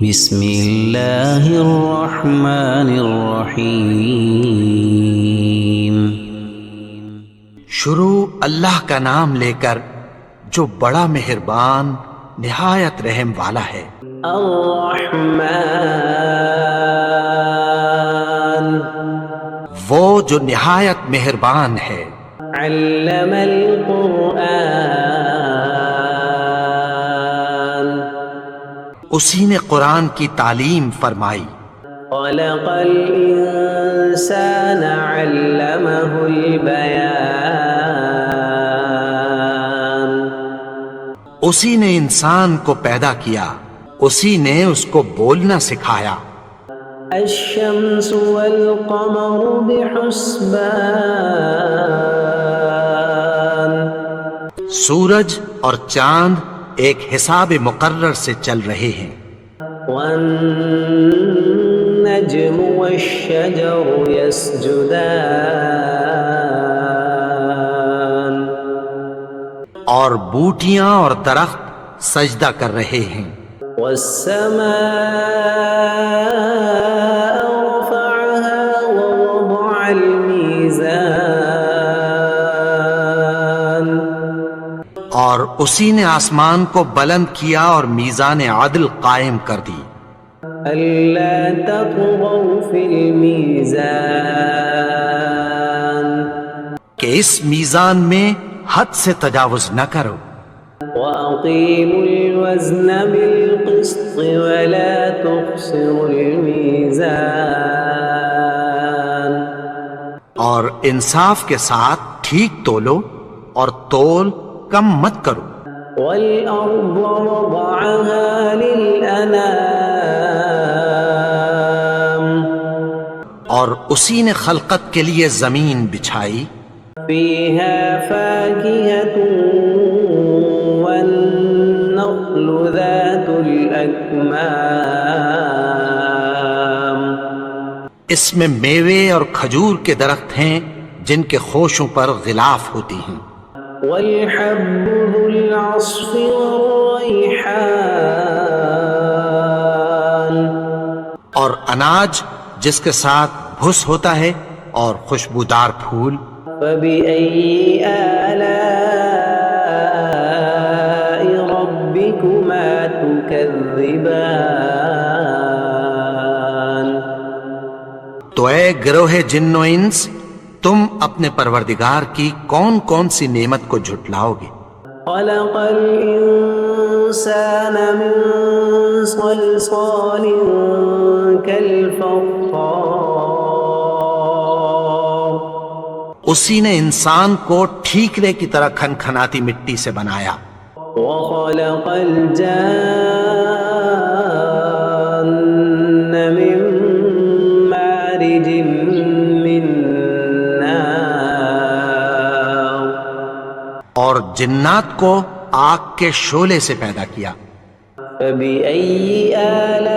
بسم اللہ الرحمن الرحیم۔ شروع اللہ کا نام لے کر جو بڑا مہربان نہایت رحم والا ہے۔ الرحمن، وہ جو نہایت مہربان ہے۔ علم القرآن، اسی نے قرآن کی تعلیم فرمائی۔ خلق الانسان علمہ البیان، اسی نے انسان کو پیدا کیا، اسی نے اس کو بولنا سکھایا۔ الشمس والقمر بحسبان، سورج اور چاند ایک حساب مقرر سے چل رہے ہیں۔ والنجم والشجر يسجدان، اور بوٹیاں اور درخت سجدہ کر رہے ہیں۔ والسماء رفعها ووضع الميزان، اور اسی نے آسمان کو بلند کیا اور میزان عدل قائم کر دی۔ ألا تطغوا في الميزان، کہ اس میزان میں حد سے تجاوز نہ کرو۔ وأقيموا الوزن بالقسط ولا تخسروا الميزان، اور انصاف کے ساتھ ٹھیک تولو اور تول کم مت کرو۔ والأرض وضعها للأنام، اور اسی نے خلقت کے لیے زمین بچھائی، فيها فاكهة والنخل ذات الأكمام، اس میں میوے اور کھجور کے درخت ہیں جن کے خوشوں پر غلاف ہوتی ہیں۔ والحب ذو العصف والريحان، اور اناج جس کے ساتھ بھس ہوتا ہے اور خوشبودار پھول۔ فبأي آلاء ربكما تكذبان، تو اے گروہ جن و انس، تم اپنے پروردگار کی کون کون سی نعمت کو جھٹلاؤ گے؟ خلق الإنسان من صلصال كالفخار، اسی نے انسان کو ٹھیکرے کی طرح کھنکھناتی مٹی سے بنایا۔ وخلق الجان من مارج من نار، اور جنات کو آگ کے شعلے سے پیدا کیا۔ فبأي آلاء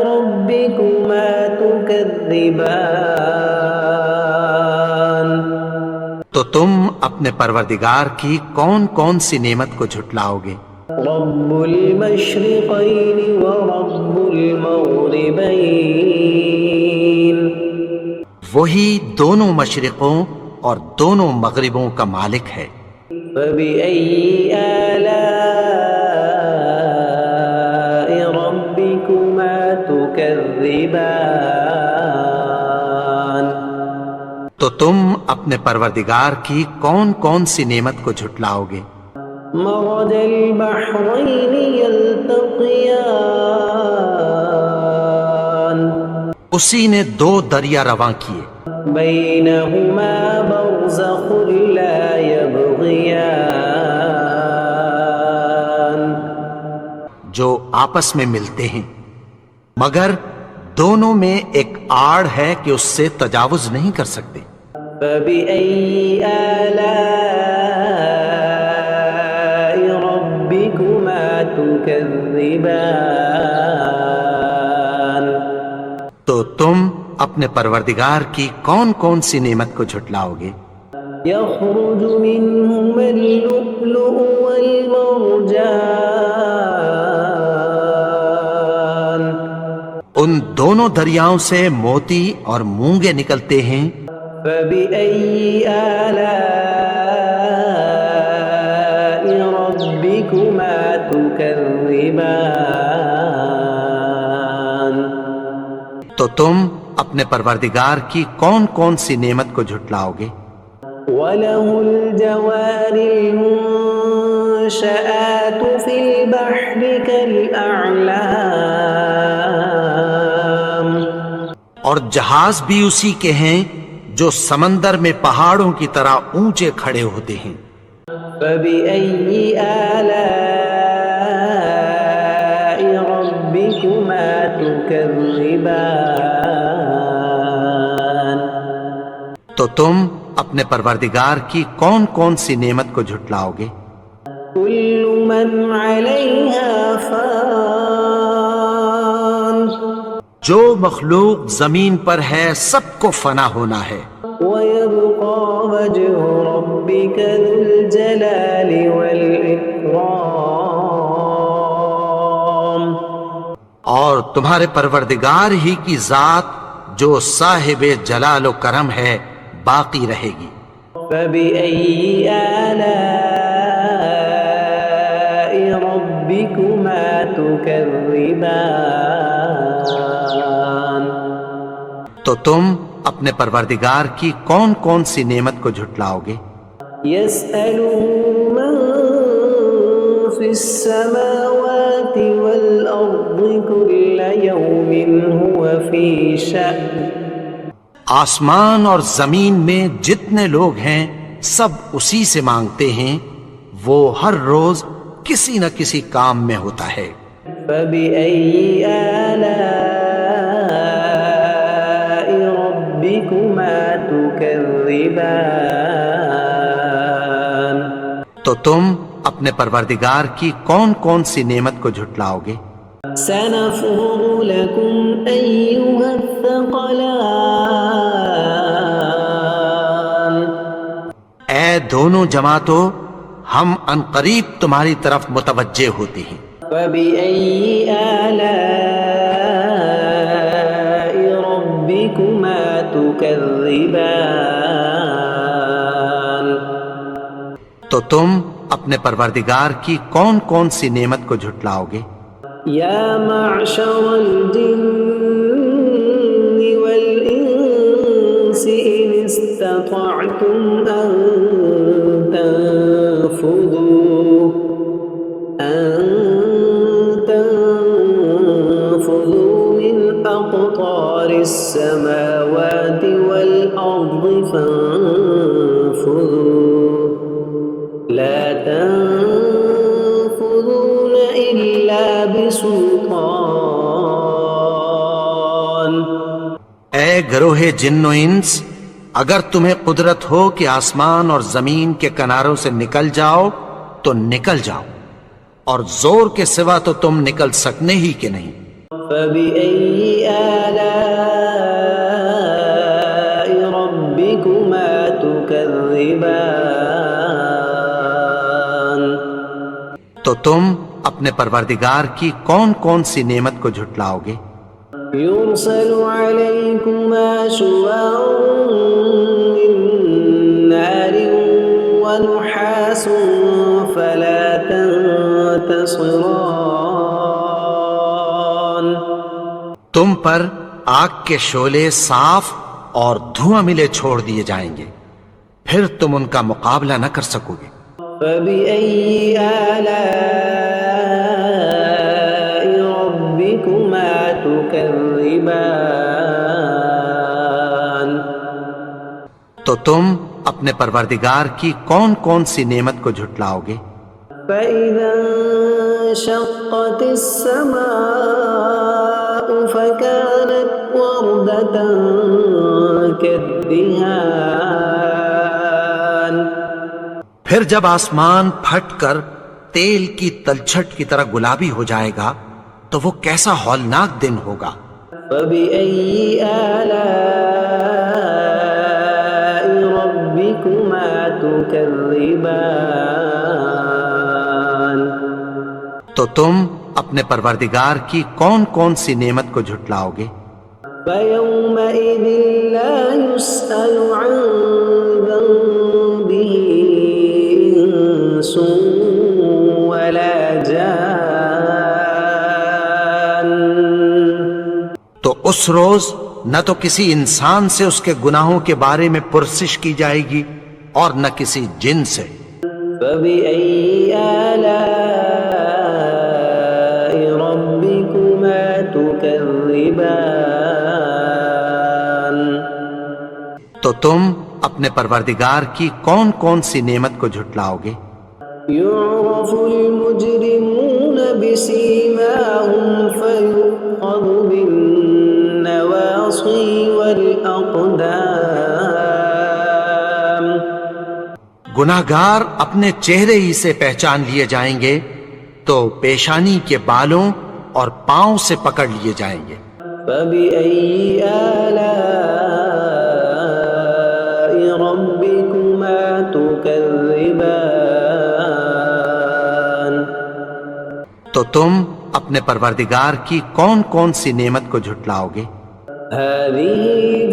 ربكما تكذبان، تو تم اپنے پروردگار کی کون کون سی نعمت کو جھٹلاؤ گے؟ رب المشرقين ورب المغربين، وہی دونوں مشرقوں اور دونوں مغربوں کا مالک ہے۔ فبأي آلاء ربكما تكذبان، تو تم اپنے پروردگار کی کون کون سی نعمت کو جھٹلاؤ گے؟ مرج البحرين يلتقيان، اسی نے دو دریا رواں کیے، بينهما برزخ لا يبغيان، جو آپس میں ملتے ہیں مگر دونوں میں ایک آڑ ہے کہ اس سے تجاوز نہیں کر سکتے۔ فبأي آلاء ربكما تكذبان، تو تم اپنے پروردگار کی کون کون سی نعمت کو جھٹلاؤ گے؟ يخرج منهما اللؤلؤ والمرجان، ان دونوں دریاؤں سے موتی اور مونگے نکلتے ہیں، فبأي آلاء ربكما تكذبان؟ تو تم اپنے پروردگار کی کون کون سی نعمت کو جھٹلاؤ گے؟ وَلَهُ الْجَوَارِ الْمُنشَآتُ فِي الْبَحْرِ كَالْأَعْلَامِ، اور جہاز بھی اسی کے ہیں جو سمندر میں پہاڑوں کی طرح اونچے کھڑے ہوتے ہیں۔ فَبِأَيِّ آلَاءِ رَبِّكُمَا تُكَذِّبَانِ؟ تو تم اپنے پروردگار کی کون کون سی نعمت کو جھٹلاؤ گے؟ كل من عليها فان، جو مخلوق زمین پر ہے سب کو فنا ہونا ہے، ويبقى وجه ربك ذو الجلال والإكرام، اور تمہارے پروردگار ہی کی ذات جو صاحب جلال و کرم ہے باقی رہے گی۔ فبأي آلاء ربكما تكذبان؟ تو تم اپنے پروردگار کی کون کون سی نعمت کو جھٹلاؤ گے؟ يسأله من في السماوات والأرض كل يوم هو في شأن، آسمان اور زمین میں جتنے لوگ ہیں سب اسی سے مانگتے ہیں، وہ ہر روز کسی نہ کسی کام میں ہوتا ہے۔ فبأي آلاء ربكما تكذبان؟ تو تم اپنے پروردگار کی کون کون سی نعمت کو جھٹلاؤ گے؟ سنفرغ لكم أيها الثقلان، اے دونوں جماعتوں، ہم ان قریب تمہاری طرف متوجہ ہوتے ہیں۔ فبأي آلاء ربكما تكذبان؟ تو تم اپنے پروردگار کی کون کون سی نعمت کو جھٹلاؤ گے؟ يا معشر الجن والإنس إن استطعتم أن تنفذوا من أقطار السماوات والأرض فانفذوا لا تنفذون إلا بسلطان۔ اے گروہ جن و انس، اگر تمہیں قدرت ہو کہ آسمان اور زمین کے کناروں سے نکل جاؤ تو نکل جاؤ، اور زور کے سوا تو تم نکل سکنے ہی کے نہیں۔ فبأي آلاء ربكما تكذبان؟ تو تم اپنے پروردگار کی کون کون سی نعمت کو جھٹلاؤ گے؟ يرسل عليكما شواظ من نار ونحاس فلا تنتصران، تم پر آگ کے شعلے صاف اور دھواں ملے چھوڑ دیے جائیں گے، پھر تم ان کا مقابلہ نہ کر سکو گے۔ فبأي آلاء ربكما تكذبان؟ تو تم اپنے پروردگار کی کون کون سی نعمت کو جھٹلاؤ گے؟ فإذا انشقت السماء فكانت وردة كالدهان، پھر جب آسمان پھٹ کر تیل کی تلچھٹ کی طرح گلابی ہو جائے گا تو وہ کیسا ہولناک دن ہوگا۔ فبأي آلاء ربكما تكذبان؟ تو تم اپنے پروردگار کی کون کون سی نعمت کو جھٹلاؤ گے؟ فيومئذ لا يسأل عن ذنبه إنس ولا جان. تو اس روز نہ تو کسی انسان سے اس کے گناہوں کے بارے میں پرسش کی جائے گی اور نہ کسی جن سے. فبأي آلاء ربكما تكذبان. تو تم اپنے پروردگار کی کون کون سی نعمت کو جھٹلاؤ گے؟ يعرف المجرمون بسيماهم فيؤخذ بالنواصي والأقدام. گناہگار اپنے چہرے ہی سے پہچان لیے جائیں گے تو پیشانی کے بالوں اور پاؤں سے پکڑ لیے جائیں گے. فبأي آلاء ربكما تكذبان. تو تم اپنے پروردگار کی کون کون سی نعمت کو جھٹلاؤ گے؟ هذه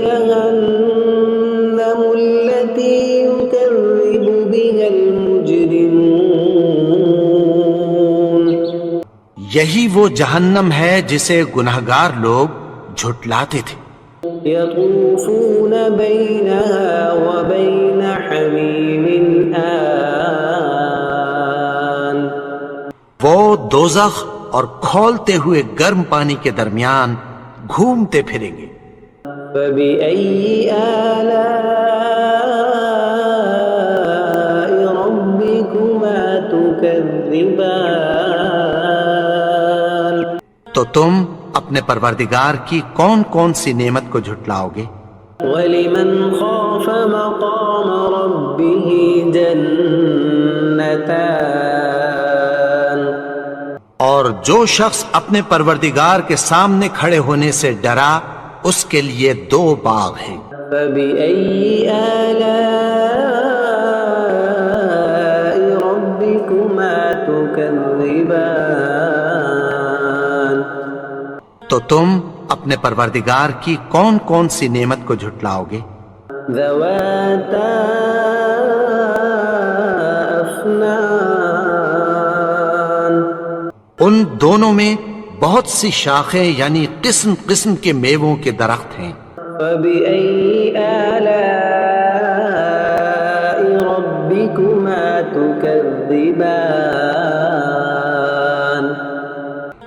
جهنم التي يكذب بها المجرمون. یہی وہ جہنم ہے جسے گناہگار لوگ جھٹلاتے تھے. يطوفون بينها وبين حميم آن. وہ دوزخ اور کھولتے ہوئے گرم پانی کے درمیان گھومتے پھریں گے. فبأي آلاء ربكما تكذبان. تو تم اپنے پروردگار کی کون کون سی نعمت کو جھٹلاؤ گے؟ ولمن خاف مقام ربه جنتان. اور جو شخص اپنے پروردگار کے سامنے کھڑے ہونے سے ڈرا اس کے لیے 2 باغ ہیں. فبأي آلاء ربكما تكذبان. تو تم اپنے پروردگار کی کون کون سی نعمت کو جھٹلاؤ گے؟ ذواتا افنان. ان دونوں میں بہت سی شاخیں یعنی قسم قسم کے میووں کے درخت ہیں. فبأي آلاء ربكما تكذبان.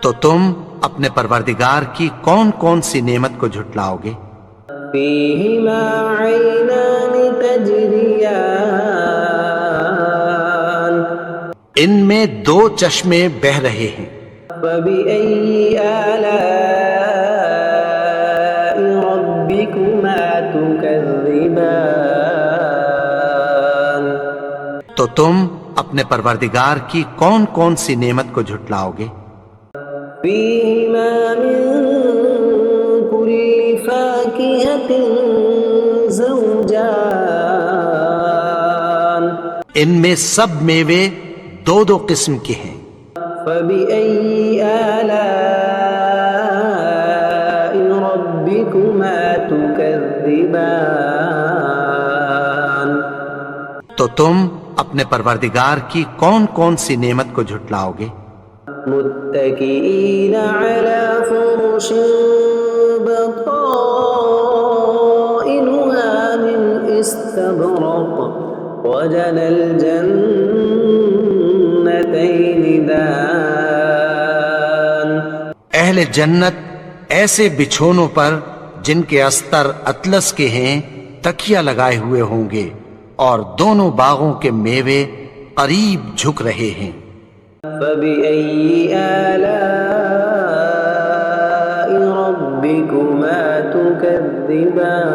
تو تم اپنے پروردگار کی کون کون سی نعمت کو جھٹلاؤ گے؟ فيهما عينان تجريان. ان میں 2 چشمے بہ رہے ہیں. فبأي آلاء ربكما تكذبان. تو تم اپنے پروردگار کی کون کون سی نعمت کو جھٹلاؤ گے؟ فيهما من كل فاكهة زوجان. ان میں سب میوے 2 قسم کے ہیں. فبأي آلاء ربكما تكذبان. تو تم اپنے پروردگار کی کون کون سی نعمت کو جھٹلاؤ گے؟ متكئين على فرش بطائنها من استبرق وجنى الجنتين دان. اہل جنت ایسے بچھونوں پر جن کے استر اطلس کے ہیں تکیہ لگائے ہوئے ہوں گے اور دونوں باغوں کے میوے قریب جھک رہے ہیں. فبأي آلاء ربكما تكذبان.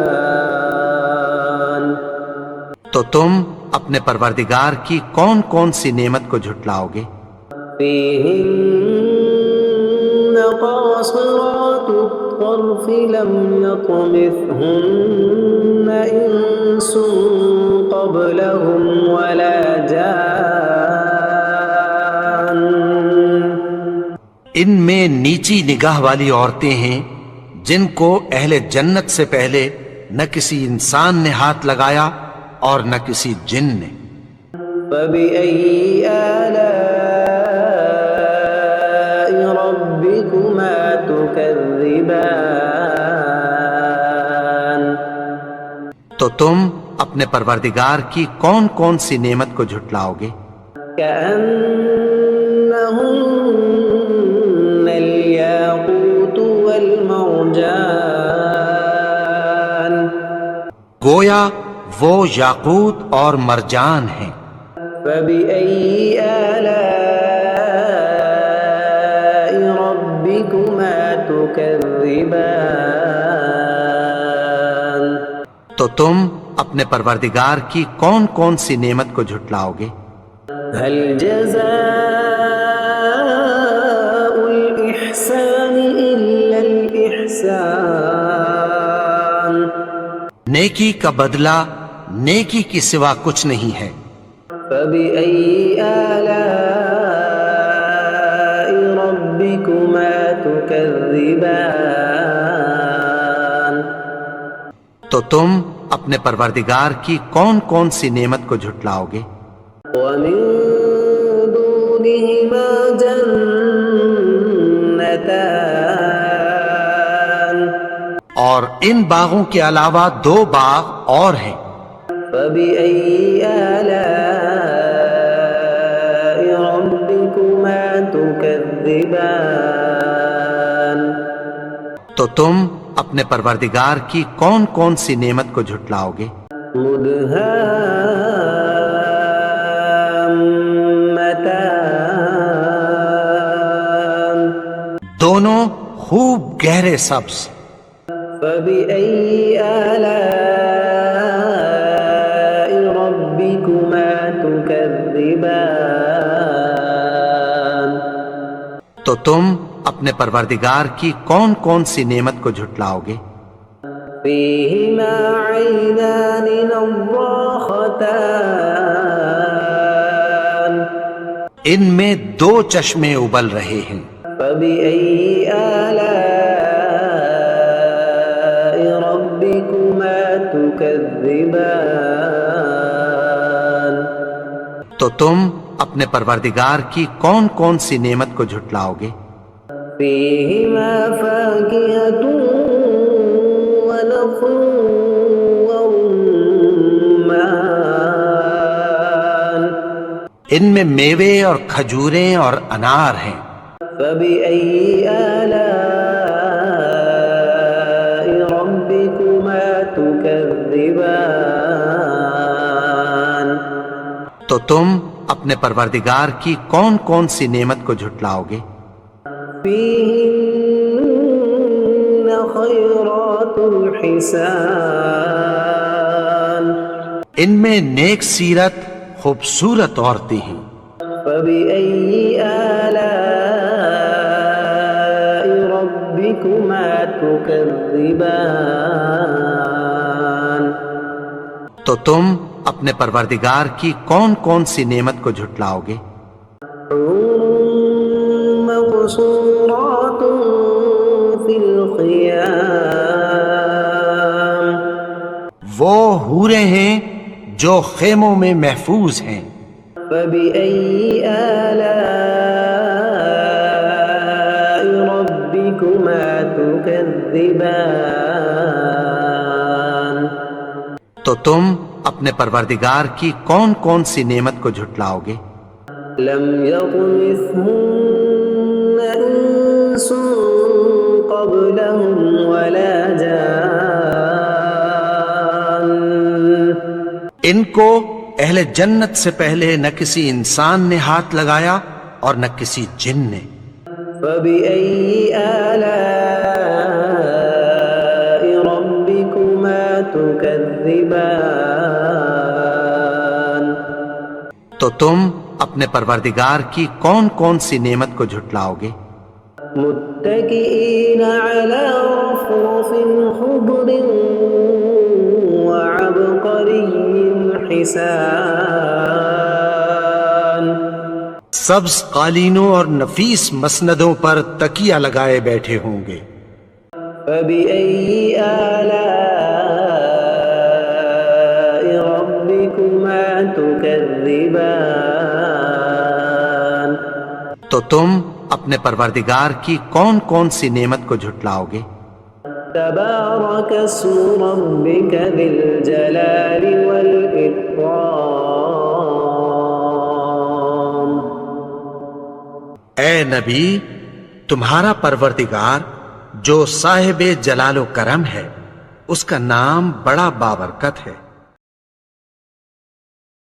تو تم اپنے پروردگار کی کون کون سی نعمت کو جھٹلاؤ گے؟ فيهن قاصرات الطرف لم يطمثهن إنس قبلهم ولا جان. ان میں نیچی نگاہ والی عورتیں ہیں جن کو اہل جنت سے پہلے نہ کسی انسان نے ہاتھ لگایا اور نہ کسی جن نے۔ فبأي آلاء ربكما تكذبان؟ تو تم اپنے پروردگار کی کون کون سی نعمت کو جھٹلاؤ گے؟ كأنهن الياقوت والمرجان، گویا وہ یاقوت اور مرجان ہیں۔ فبأي آلاء ربكما تكذبان؟ تو تم اپنے پروردگار کی کون کون سی نعمت کو جھٹلاؤ گے؟ هل جزاء الإحسان إلا الإحسان؟ نیکی کا بدلہ نیکی کی سوا کچھ نہیں ہے۔ فبأي آلاء ربكما تكذبان؟ تو تم اپنے پروردگار کی کون کون سی نعمت کو جھٹلاؤ گے؟ ومن دونهما جنتان، اور ان باغوں کے علاوہ دو باغ اور ہیں۔ فبأي آلاء ربكما تكذبان؟ تو تم اپنے پروردگار کی کون کون سی نعمت کو جھٹلاؤ گے؟ مدهامتان، دونوں خوب گہرے سبز۔ فبأي آلاء ربكما تكذبان؟ تو تم اپنے پروردگار کی کون کون سی نعمت کو جھٹلاؤ گے؟ فيهما عينان نضاختان، ان میں دو چشمے ابل رہے ہیں۔ فبأي آلاء ربكما تكذبان؟ تو تم اپنے پروردگار کی کون کون سی نعمت کو جھٹلاؤ گے؟ فيهما فاكهة ونخل ورمان، ان میں میوے اور کھجوریں اور انار ہیں۔ فبأي آلاء ربكما تكذبان؟ تو تم اپنے پروردگار کی کون کون سی نعمت کو جھٹلاؤ گے؟ فيهن خيرات حسان، ان میں نیک سیرت خوبصورت عورتیں ہیں۔ فبأي آلاء ربكما تكذبان؟ تو تم اپنے پروردگار کی کون کون سی نعمت کو جھٹلاؤ گے؟ مقصورات في الخيام، وہ حوریں ہیں جو خیموں میں محفوظ ہیں۔ فبأي آلاء ربكما تكذبان؟ تو تم اپنے پروردگار کی کون کون سی نعمت کو جھٹلاؤ گے؟ لم يطمثهن إنس قبلهم ولا جان، ان کو اہل جنت سے پہلے نہ کسی انسان نے ہاتھ لگایا اور نہ کسی جن نے۔ فبأي آلاء ربكما تكذبان؟ تو تم اپنے پروردگار کی کون کون سی نعمت کو جھٹلاؤ گے؟ متكئين على رفرف خضر وعبقري حسان، سبز قالینوں اور نفیس مسندوں پر تکیہ لگائے بیٹھے ہوں گے. فبأي آلاء ربكما تكذبان تو تم اپنے پروردگار کی کون کون سی نعمت کو جھٹلاؤ گے؟ تبارك اسم ربك ذي الجلال والإكرام. اے نبی، تمہارا پروردگار جو صاحب جلال و کرم ہے، اس کا نام بڑا بابرکت ہے.